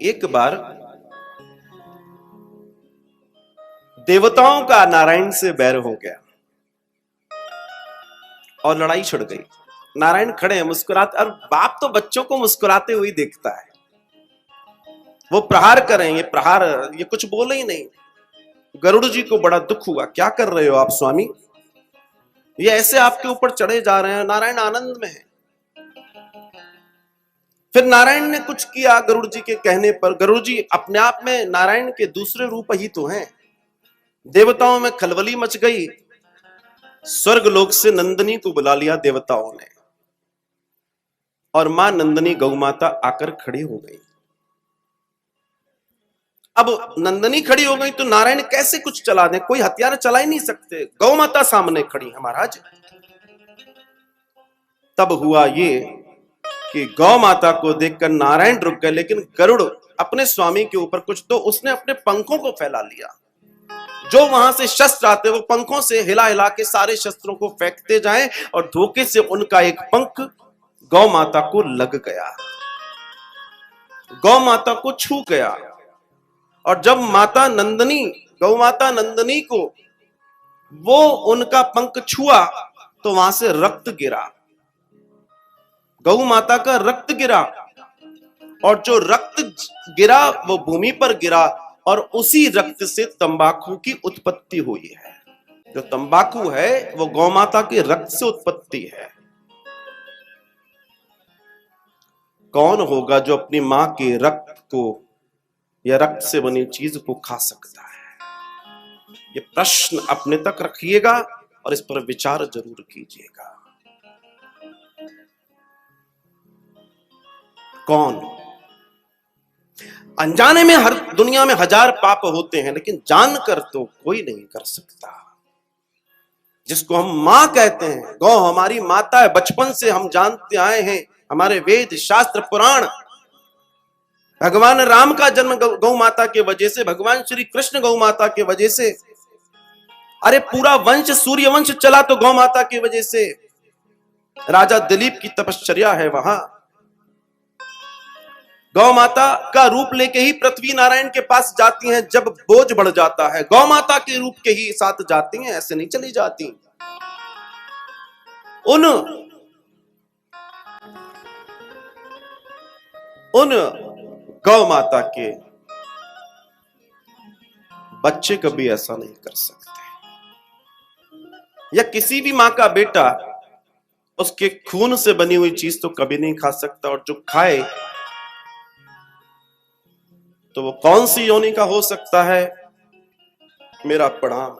एक बार देवताओं का नारायण से बैर हो गया और लड़ाई छिड़ गई। नारायण खड़े हैं मुस्कुराते, और बाप तो बच्चों को मुस्कुराते हुए देखता है। वो प्रहार करें, ये प्रहार, ये कुछ बोले ही नहीं। गरुड़ जी को बड़ा दुख हुआ, क्या कर रहे हो आप स्वामी, ये ऐसे आपके ऊपर चढ़े जा रहे हैं। नारायण आनंद में है। फिर नारायण ने कुछ किया गरुड़ जी के कहने पर। गरुड़ जी अपने आप में नारायण के दूसरे रूप ही तो हैं। देवताओं में खलबली मच गई। स्वर्ग लोक से नंदिनी को बुला लिया देवताओं ने, और मां नंदिनी गौ माता आकर खड़ी हो गई। अब नंदिनी खड़ी हो गई तो नारायण कैसे कुछ चला दें, कोई हथियार चला ही नहीं सकते। गौ माता सामने खड़ी है महाराज। तब हुआ ये कि गौ माता को देखकर नारायण रुक गए, लेकिन गरुड़ अपने स्वामी के ऊपर कुछ, तो उसने अपने पंखों को फैला लिया। जो वहां से शस्त्र आते वो पंखों से हिला हिला के सारे शस्त्रों को फेंकते जाएं, और धोखे से उनका एक पंख गौ माता को लग गया, गौ माता को छू गया। और जब माता नंदिनी, गौ माता नंदिनी को वो उनका पंख छुआ तो वहां से रक्त गिरा, गौ माता का रक्त गिरा। और जो रक्त गिरा वो भूमि पर गिरा, और उसी रक्त से तंबाकू की उत्पत्ति हुई है। जो तंबाकू है वो गौ माता के रक्त से उत्पत्ति है। कौन होगा जो अपनी मां के रक्त को या रक्त से बनी चीज को खा सकता है? ये प्रश्न अपने तक रखिएगा और इस पर विचार जरूर कीजिएगा। कौन? अनजाने में हर दुनिया में हजार पाप होते हैं, लेकिन जानकर तो कोई नहीं कर सकता। जिसको हम मां कहते हैं, गौ हमारी माता है, बचपन से हम जानते आए हैं। हमारे वेद शास्त्र पुराण, भगवान राम का जन्म गौ माता के वजह से, भगवान श्री कृष्ण गौ माता के वजह से, अरे पूरा वंश सूर्य वंश चला तो गौ माता की वजह से। राजा दिलीप की तपश्चर्या है वहां। गौ माता का रूप लेके ही पृथ्वी नारायण के पास जाती हैं जब बोझ बढ़ जाता है। गौ माता के रूप के ही साथ जाती हैं, ऐसे नहीं चली जाती। उन गौ माता के बच्चे कभी ऐसा नहीं कर सकते, या किसी भी मां का बेटा उसके खून से बनी हुई चीज तो कभी नहीं खा सकता। और जो खाए तो वो कौन सी योनि का हो सकता है? मेरा प्रणाम।